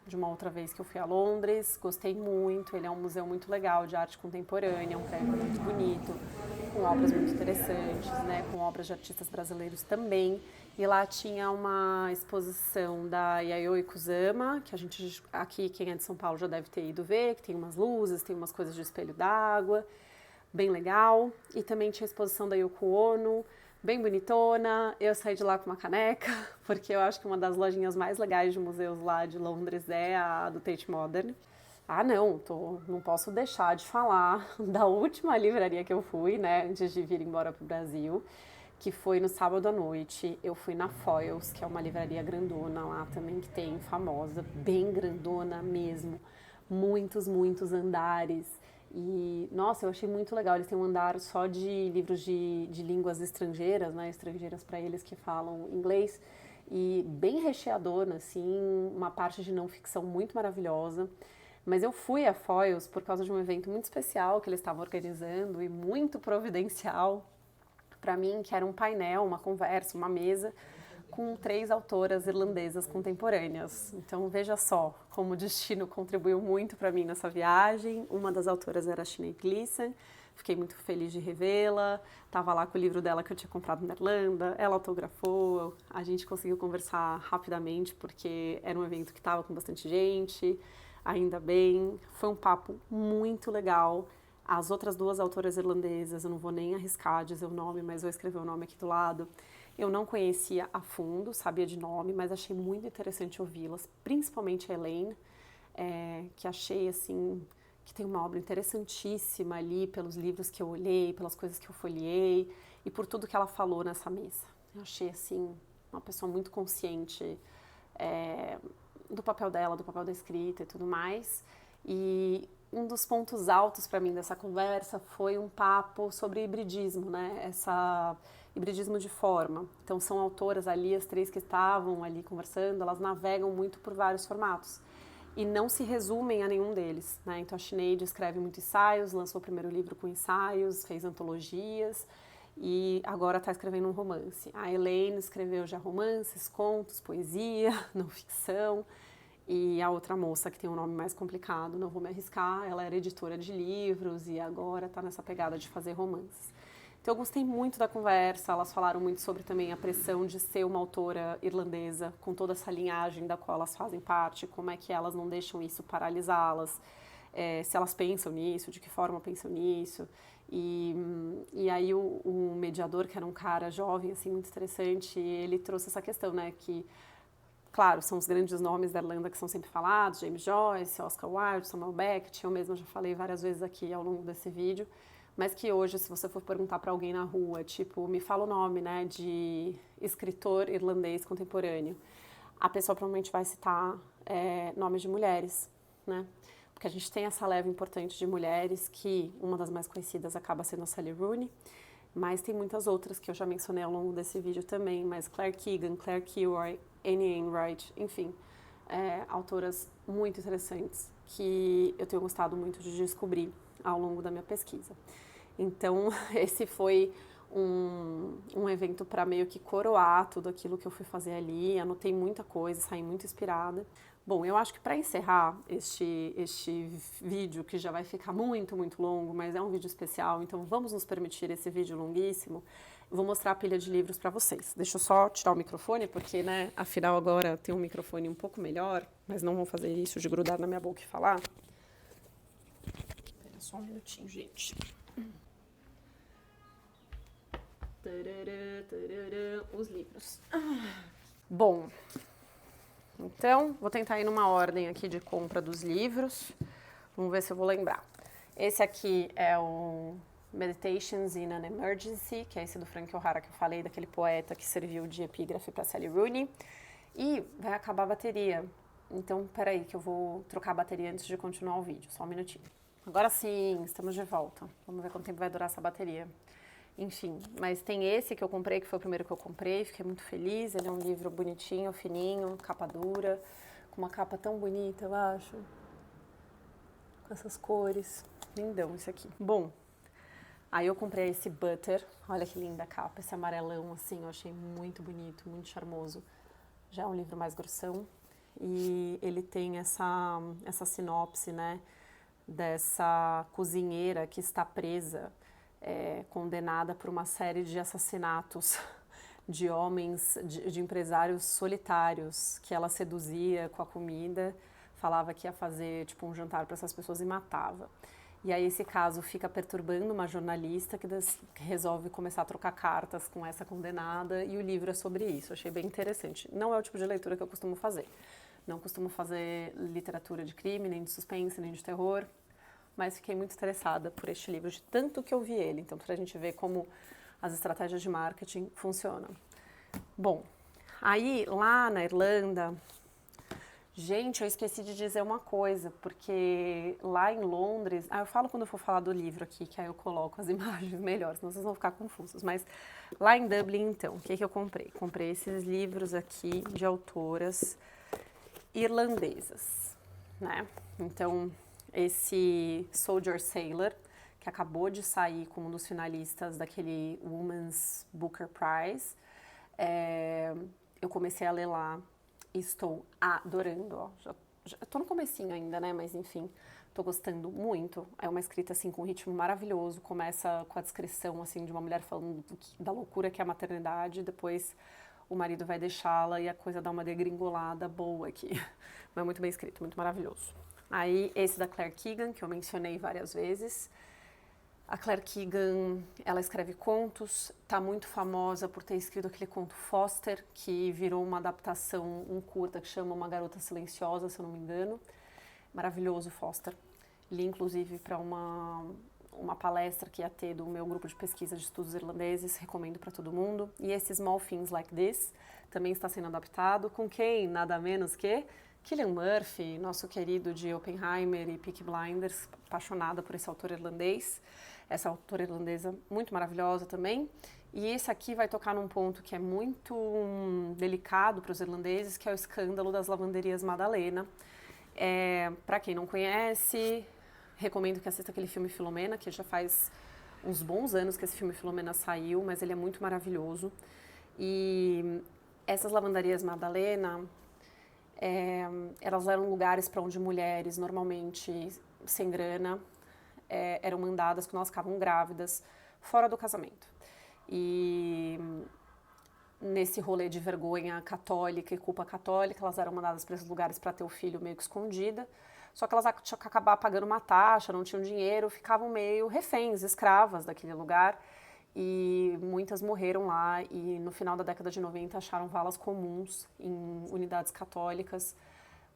de uma outra vez que eu fui a Londres, gostei muito, ele é um museu muito legal de arte contemporânea, é um prédio muito bonito, com obras muito interessantes, né, com obras de artistas brasileiros também. E lá tinha uma exposição da Yayoi Kusama, que a gente aqui, quem é de São Paulo, já deve ter ido ver, que tem umas luzes, tem umas coisas de espelho d'água. bem legal. E também tinha a exposição da Yoko Ono, bem bonitona. Eu saí de lá com uma caneca, porque eu acho que uma das lojinhas mais legais de museus lá de Londres é a do Tate Modern. Ah, não posso deixar de falar da última livraria que eu fui, né, antes de vir embora pro Brasil, que foi no sábado à noite. Eu fui na Foyles, que é uma livraria grandona lá também, que tem, famosa, bem grandona mesmo, muitos andares. E, nossa, eu achei muito legal. Eles têm um andar só de livros de línguas estrangeiras, né, estrangeiras para eles que falam inglês, e bem recheador, assim, uma parte de não ficção muito maravilhosa. Mas eu fui a Foyles por causa de um evento muito especial que eles estavam organizando e muito providencial para mim, que era um painel, uma conversa, uma mesa com 3 autoras irlandesas contemporâneas. Então veja só como o destino contribuiu muito para mim nessa viagem. Uma das autoras era a Sinead Gleeson. Fiquei muito feliz de revê-la. Estava lá com o livro dela que eu tinha comprado na Irlanda. Ela autografou. A gente conseguiu conversar rapidamente porque era um evento que estava com bastante gente. Ainda bem. Foi um papo muito legal. As outras 2 autoras irlandesas, eu não vou nem arriscar dizer o nome, mas vou escrever o nome aqui do lado. Eu não conhecia a fundo, sabia de nome, mas achei muito interessante ouvi-las, principalmente a Elaine, que achei assim que tem uma obra interessantíssima ali pelos livros que eu olhei, pelas coisas que eu folheei e por tudo que ela falou nessa mesa. Eu achei assim uma pessoa muito consciente do papel dela, do papel da escrita e tudo mais. E um dos pontos altos para mim dessa conversa foi um papo sobre hibridismo, né? Hibridismo de forma. Então são autoras ali, as 3 que estavam ali conversando, elas navegam muito por vários formatos e não se resumem a nenhum deles, né? Então a Sinead escreve muito ensaios, lançou o primeiro livro com ensaios, fez antologias e agora está escrevendo um romance. A Elaine escreveu já romances, contos, poesia, não ficção. E a outra moça, que tem um nome mais complicado, não vou me arriscar, ela era editora de livros e agora está nessa pegada de fazer romances. Então eu gostei muito da conversa, elas falaram muito sobre também a pressão de ser uma autora irlandesa, com toda essa linhagem da qual elas fazem parte, como é que elas não deixam isso paralisá-las, se elas pensam nisso, de que forma pensam nisso. E aí o mediador, que era um cara jovem, assim, muito interessante, ele trouxe essa questão, né, que claro, são os grandes nomes da Irlanda que são sempre falados, James Joyce, Oscar Wilde, Samuel Beckett, eu mesma já falei várias vezes aqui ao longo desse vídeo, mas que hoje, se você for perguntar para alguém na rua, tipo, me fala o nome, né, de escritor irlandês contemporâneo, a pessoa provavelmente vai citar nomes de mulheres, né, porque a gente tem essa leva importante de mulheres, que uma das mais conhecidas acaba sendo a Sally Rooney, mas tem muitas outras que eu já mencionei ao longo desse vídeo também, mas Claire Keegan, Claire Kilroy, Annie Enright, enfim, autoras muito interessantes que eu tenho gostado muito de descobrir ao longo da minha pesquisa. Então, esse foi um evento para meio que coroar tudo aquilo que eu fui fazer ali, anotei muita coisa, saí muito inspirada. Bom, eu acho que para encerrar este vídeo, que já vai ficar muito longo, mas é um vídeo especial, então vamos nos permitir esse vídeo longuíssimo, eu vou mostrar a pilha de livros para vocês. Deixa eu só tirar o microfone, porque, né, afinal agora tem um microfone um pouco melhor, mas não vou fazer isso de grudar na minha boca e falar. Espera só um minutinho, gente. Os livros. Bom, então vou tentar ir numa ordem aqui de compra dos livros. Vamos ver se eu vou lembrar. Esse aqui é o Meditations in an Emergency, que é esse do Frank O'Hara que eu falei, daquele poeta que serviu de epígrafe para Sally Rooney. E vai acabar a bateria. Então, peraí que eu vou trocar a bateria antes de continuar o vídeo. Só um minutinho. Agora sim, estamos de volta. Vamos ver quanto tempo vai durar essa bateria. Enfim, mas tem esse que eu comprei, que foi o primeiro que eu comprei, fiquei muito feliz. Ele é um livro bonitinho, fininho, capa dura, com uma capa tão bonita, eu acho. Com essas cores. Lindão esse aqui. Bom, aí eu comprei esse Butter. Olha que linda a capa, esse amarelão assim, eu achei muito bonito, muito charmoso. Já é um livro mais grossão. E ele tem essa sinopse, né, dessa cozinheira que está presa, condenada por uma série de assassinatos de homens, de empresários solitários, que ela seduzia com a comida, falava que ia fazer tipo um jantar para essas pessoas e matava. E aí esse caso fica perturbando uma jornalista que resolve começar a trocar cartas com essa condenada e o livro é sobre isso. Achei bem interessante. Não é o tipo de leitura que eu costumo fazer. Não costumo fazer literatura de crime, nem de suspense, nem de terror, mas fiquei muito interessada por este livro, de tanto que eu vi ele. Então, para a gente ver como as estratégias de marketing funcionam. Bom, aí lá na Irlanda, gente, eu esqueci de dizer uma coisa, porque lá em Londres, eu falo quando eu for falar do livro aqui, que aí eu coloco as imagens melhores, senão vocês vão ficar confusos, mas lá em Dublin, então, o que que eu comprei? Comprei esses livros aqui de autoras irlandesas, né? Então, esse Soldier Sailor, que acabou de sair como um dos finalistas daquele Women's Booker Prize, eu comecei a ler lá e estou adorando, ó. Já tô no comecinho ainda, né? Mas enfim, tô gostando muito. É uma escrita assim com um ritmo maravilhoso. Começa com a descrição assim de uma mulher falando da loucura que é a maternidade, depois o marido vai deixá-la e a coisa dá uma degringolada boa aqui. Mas muito bem escrito, muito maravilhoso. Aí esse da Claire Keegan, que eu mencionei várias vezes. A Claire Keegan, ela escreve contos, está muito famosa por ter escrito aquele conto Foster, que virou uma adaptação, um curta que chama Uma Garota Silenciosa, se eu não me engano. Maravilhoso, Foster. Li, inclusive, para uma palestra que ia ter do meu grupo de pesquisa de estudos irlandeses, recomendo para todo mundo. E esse Small Things Like This também está sendo adaptado, com quem? Nada menos que Cillian Murphy, nosso querido de Oppenheimer e Peaky Blinders, apaixonada por esse autor irlandês. Essa autora irlandesa muito maravilhosa também. E esse aqui vai tocar num ponto que é muito delicado para os irlandeses, que é o escândalo das lavanderias Madalena. Para quem não conhece, recomendo que assista aquele filme Filomena, que já faz uns bons anos que esse filme Filomena saiu, mas ele é muito maravilhoso. E essas lavanderias Madalena, elas eram lugares para onde mulheres, normalmente sem grana, eram mandadas quando elas ficavam grávidas, fora do casamento. E nesse rolê de vergonha católica e culpa católica, elas eram mandadas para esses lugares para ter o filho meio que escondida. Só que elas tinham que acabar pagando uma taxa, não tinham dinheiro, ficavam meio reféns, escravas daquele lugar. E muitas morreram lá e no final da década de 90 acharam valas comuns em unidades católicas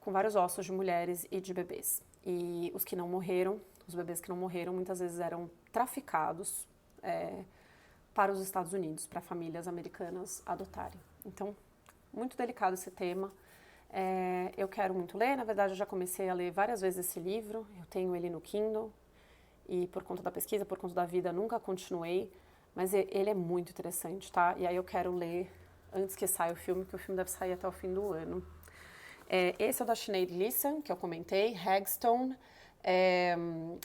com vários ossos de mulheres e de bebês. E os que não morreram, os bebês que não morreram, muitas vezes eram traficados para os Estados Unidos, para famílias americanas adotarem. Então, muito delicado esse tema. Eu quero muito ler, na verdade eu já comecei a ler várias vezes esse livro, eu tenho ele no Kindle e por conta da pesquisa, por conta da vida, nunca continuei, mas ele é muito interessante, tá? E aí eu quero ler antes que saia o filme, que o filme deve sair até o fim do ano. Esse é o da Sinead Gleeson, que eu comentei, Hagstone.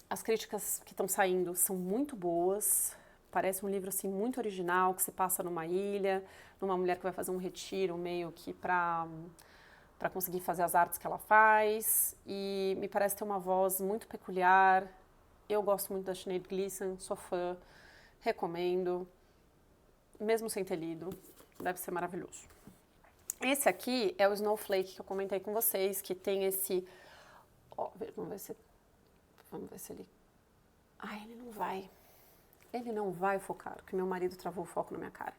As críticas que estão saindo são muito boas, parece um livro assim muito original, que se passa numa ilha, numa mulher que vai fazer um retiro meio que para conseguir fazer as artes que ela faz, e me parece ter uma voz muito peculiar. Eu gosto muito da Sinead Gleeson, sou fã, recomendo, mesmo sem ter lido, deve ser maravilhoso. Esse aqui é o Snowflake que eu comentei com vocês, que tem esse... Vamos ver se ele... ele não vai. Ele não vai focar, porque meu marido travou o foco na minha cara.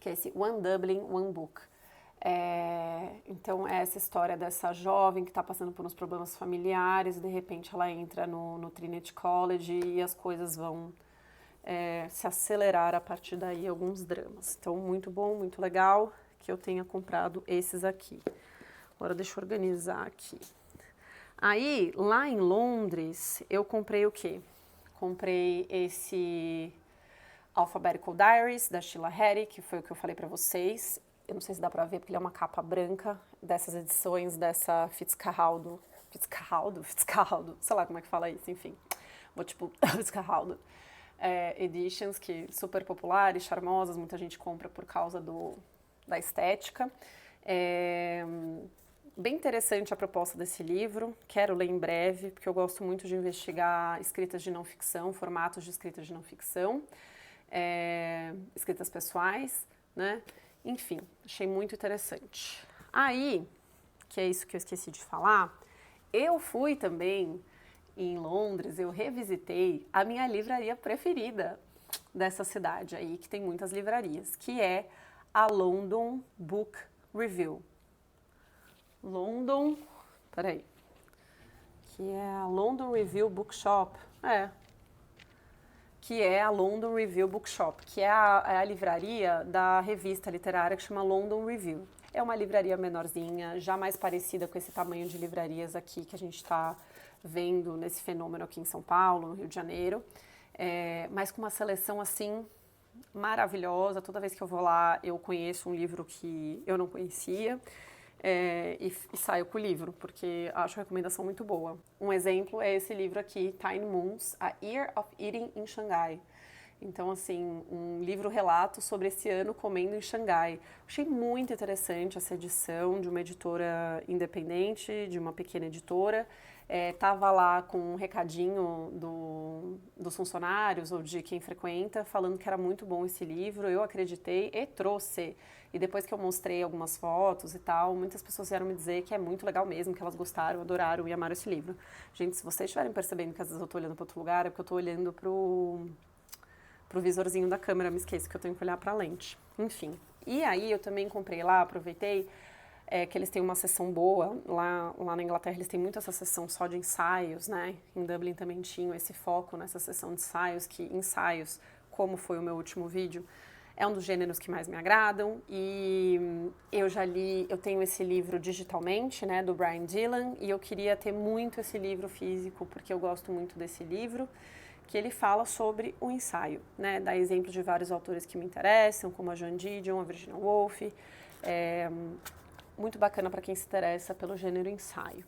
Que é esse One Dublin, One Book. Então, é essa história dessa jovem que está passando por uns problemas familiares, e de repente ela entra no Trinity College e as coisas vão se acelerar a partir daí, alguns dramas. Então, muito bom, muito legal que eu tenha comprado esses aqui. Agora, deixa eu organizar aqui. Aí, lá em Londres, eu comprei o quê? Comprei esse Alphabetical Diaries, da Sheila Heti, que foi o que eu falei pra vocês. Eu não sei se dá pra ver, porque ele é uma capa branca dessas edições dessa Fitzcarraldo, sei lá como é que fala isso, enfim. Vou tipo, Fitzcarraldo. Editions, que super populares, charmosas, muita gente compra por causa da estética. Bem interessante a proposta desse livro, quero ler em breve, porque eu gosto muito de investigar escritas de não ficção, formatos de escritas de não ficção, escritas pessoais, né? Enfim, achei muito interessante. Aí, que é isso que eu esqueci de falar, eu fui também em Londres, eu revisitei a minha livraria preferida dessa cidade aí, que tem muitas livrarias, que é a London Book Review. Peraí, que é a London Review Bookshop, que é a London Review Bookshop, que é a livraria da revista literária que chama London Review. É uma livraria menorzinha, já mais parecida com esse tamanho de livrarias aqui que a gente está vendo nesse fenômeno aqui em São Paulo, no Rio de Janeiro, mas com uma seleção assim maravilhosa. Toda vez que eu vou lá, eu conheço um livro que eu não conhecia. E saio com o livro, porque acho a recomendação muito boa. Um exemplo é esse livro aqui, Tiny Moons, A Year of Eating in Shanghai. Então, assim, um livro-relato sobre esse ano comendo em Xangai. Achei muito interessante essa edição de uma editora independente, de uma pequena editora. Tava lá com um recadinho dos funcionários ou de quem frequenta, falando que era muito bom esse livro. Eu acreditei e trouxe. E depois que eu mostrei algumas fotos e tal, muitas pessoas vieram me dizer que é muito legal mesmo, que elas gostaram, adoraram e amaram esse livro. Gente, se vocês estiverem percebendo que às vezes eu tô olhando para outro lugar, é porque eu tô olhando pro visorzinho da câmera, me esqueço que eu tenho que olhar para a lente. Enfim. E aí eu também comprei lá, aproveitei que eles têm uma seção boa. Lá na Inglaterra eles têm muito essa seção só de ensaios, né? Em Dublin também tinha esse foco nessa seção de ensaios, que ensaios, como foi o meu último vídeo, é um dos gêneros que mais me agradam. E eu tenho esse livro digitalmente, né, do Brian Dillon, e eu queria ter muito esse livro físico, porque eu gosto muito desse livro, que ele fala sobre o ensaio, né? Dá exemplos de vários autores que me interessam, como a Joan Didion, a Virginia Woolf. Muito bacana para quem se interessa pelo gênero ensaio.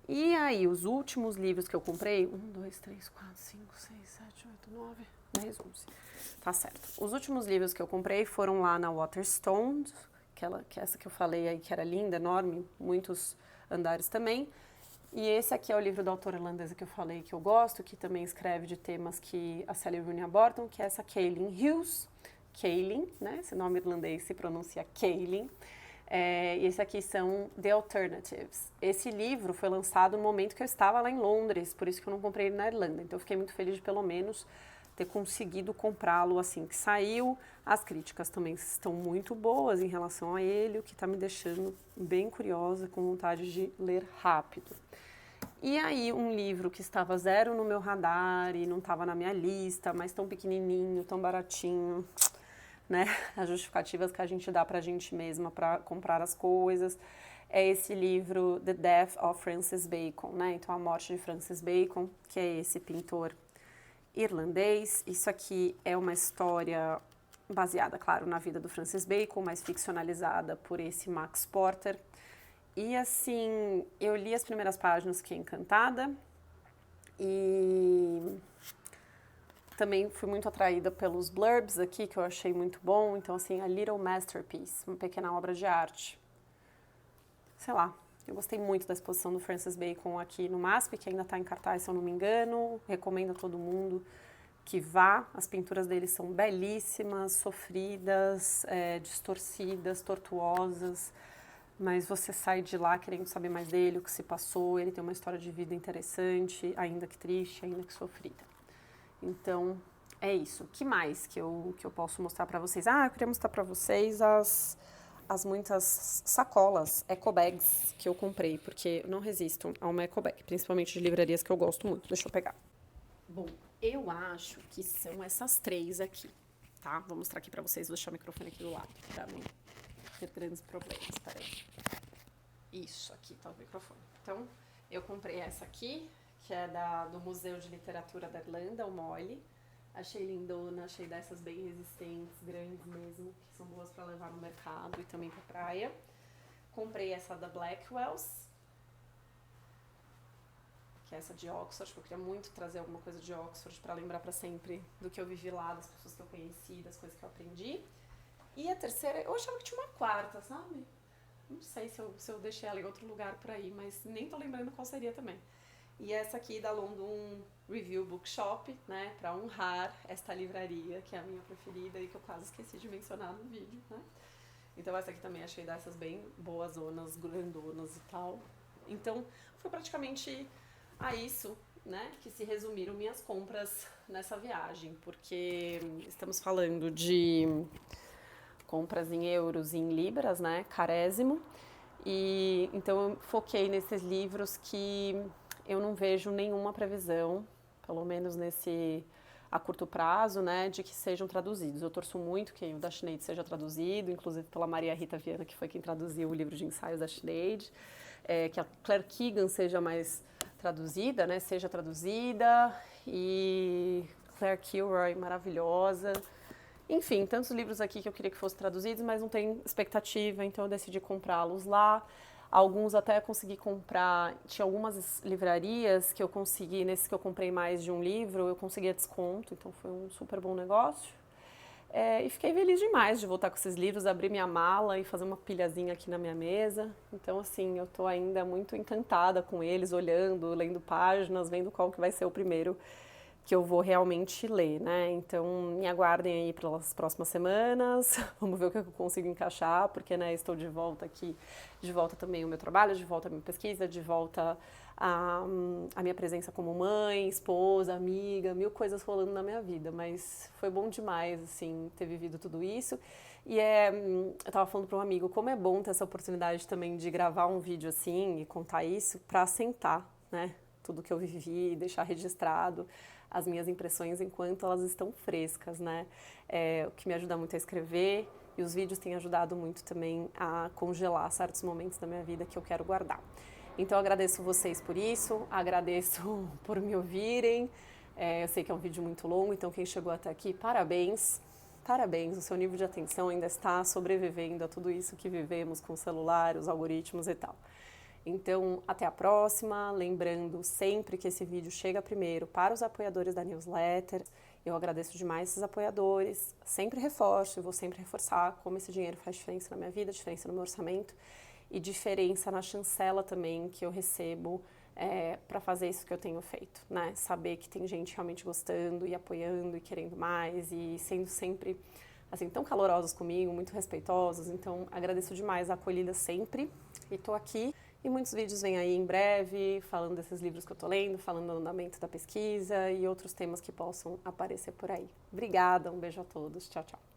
E aí, os últimos livros que eu comprei, 1, 2, 3, 4, 5, 6, 7, 8, 9, 10, 11. Tá certo. Os últimos livros que eu comprei foram lá na Waterstones, que é essa que eu falei aí, que era linda, enorme, muitos andares também. E esse aqui é o livro da autora irlandesa que eu falei que eu gosto, que também escreve de temas que a Sally Rooney abordam, que é essa Kaylin Hughes. Kaylin, né? Esse nome irlandês se pronuncia Kaylin. E esse aqui são The Alternatives. Esse livro foi lançado no momento que eu estava lá em Londres, por isso que eu não comprei ele na Irlanda. Então eu fiquei muito feliz de pelo menos ter conseguido comprá-lo assim que saiu. As críticas também estão muito boas em relação a ele, o que está me deixando bem curiosa, com vontade de ler rápido. E aí, um livro que estava zero no meu radar e não estava na minha lista, mas tão pequenininho, tão baratinho, né? As justificativas que a gente dá pra gente mesma para comprar as coisas. É esse livro, The Death of Francis Bacon, né? Então, a morte de Francis Bacon, que é esse pintor irlandês. Isso aqui é uma história baseada, claro, na vida do Francis Bacon, mas ficcionalizada por esse Max Porter. E assim, eu li as primeiras páginas, fiquei encantada e também fui muito atraída pelos blurbs aqui, que eu achei muito bom. Então, assim, A Little Masterpiece, uma pequena obra de arte. Sei lá, eu gostei muito da exposição do Francis Bacon aqui no MASP, que ainda está em cartaz, se eu não me engano. Recomendo a todo mundo que vá. As pinturas dele são belíssimas, sofridas, distorcidas, tortuosas. Mas você sai de lá querendo saber mais dele, o que se passou. Ele tem uma história de vida interessante, ainda que triste, ainda que sofrida. Então, é isso. O que mais que eu posso mostrar para vocês? Eu queria mostrar para vocês as muitas sacolas, eco bags, que eu comprei, porque eu não resisto a uma eco bag, principalmente de livrarias que eu gosto muito. Deixa eu pegar. Bom, eu acho que são essas 3 aqui, tá? Vou mostrar aqui para vocês, vou deixar o microfone aqui do lado, pra mim ter grandes problemas, peraí. Isso, aqui tá o microfone. Então, eu comprei essa aqui, que é do Museu de Literatura da Irlanda, o Moyle. Achei lindona, achei dessas bem resistentes, grandes mesmo, que são boas para levar no mercado e também pra praia. Comprei essa da Blackwells, que é essa de Oxford, que eu queria muito trazer alguma coisa de Oxford para lembrar para sempre do que eu vivi lá, das pessoas que eu conheci, das coisas que eu aprendi. E a terceira, eu achava que tinha uma quarta, sabe? Não sei se eu deixei ela em outro lugar por aí, mas nem tô lembrando qual seria também. E essa aqui da London Review Bookshop, né? Pra honrar esta livraria, que é a minha preferida e que eu quase esqueci de mencionar no vídeo, né? Então essa aqui também achei dessas bem boas zonas, grandonas e tal. Então foi praticamente a isso, né, que se resumiram minhas compras nessa viagem, porque estamos falando de compras em euros e em libras, né, carésimo, e então eu foquei nesses livros que eu não vejo nenhuma previsão, pelo menos nesse a curto prazo, né, de que sejam traduzidos. Eu torço muito que o da Sinead seja traduzido, inclusive pela Maria Rita Viana, que foi quem traduziu o livro de ensaios da Sinead, que a Claire Keegan seja mais traduzida, né, seja traduzida, e Claire Kilroy, maravilhosa. Enfim, tantos livros aqui que eu queria que fossem traduzidos, mas não tem expectativa, então eu decidi comprá-los lá. Alguns até consegui comprar, tinha algumas livrarias que eu consegui, nesses que eu comprei mais de um livro, eu conseguia desconto, então foi um super bom negócio. E fiquei feliz demais de voltar com esses livros, abrir minha mala e fazer uma pilhazinha aqui na minha mesa. Então, assim, eu tô ainda muito encantada com eles, olhando, lendo páginas, vendo qual que vai ser o primeiro que eu vou realmente ler, né? Então, me aguardem aí pelas próximas semanas. Vamos ver o que eu consigo encaixar, porque, né, estou de volta aqui, de volta também o meu trabalho, de volta a minha pesquisa, de volta a minha presença como mãe, esposa, amiga, mil coisas rolando na minha vida, mas foi bom demais, assim, ter vivido tudo isso. E eu tava falando para um amigo como é bom ter essa oportunidade também de gravar um vídeo assim e contar isso para assentar, né? Tudo que eu vivi, deixar registrado as minhas impressões enquanto elas estão frescas, né? O que me ajuda muito a escrever e os vídeos têm ajudado muito também a congelar certos momentos da minha vida que eu quero guardar. Então eu agradeço vocês por isso, agradeço por me ouvirem. Eu sei que é um vídeo muito longo, então quem chegou até aqui, parabéns. Parabéns, o seu nível de atenção ainda está sobrevivendo a tudo isso que vivemos com o celular, os algoritmos e tal. Então, até a próxima. Lembrando sempre que esse vídeo chega primeiro para os apoiadores da newsletter. Eu agradeço demais esses apoiadores. Sempre reforço e vou sempre reforçar como esse dinheiro faz diferença na minha vida, diferença no meu orçamento e diferença na chancela também que eu recebo para fazer isso que eu tenho feito, né? Saber que tem gente realmente gostando e apoiando e querendo mais e sendo sempre assim tão calorosos comigo, muito respeitosos. Então, agradeço demais a acolhida sempre e tô aqui. E muitos vídeos vêm aí em breve, falando desses livros que eu tô lendo, falando do andamento da pesquisa e outros temas que possam aparecer por aí. Obrigada, um beijo a todos. Tchau, tchau.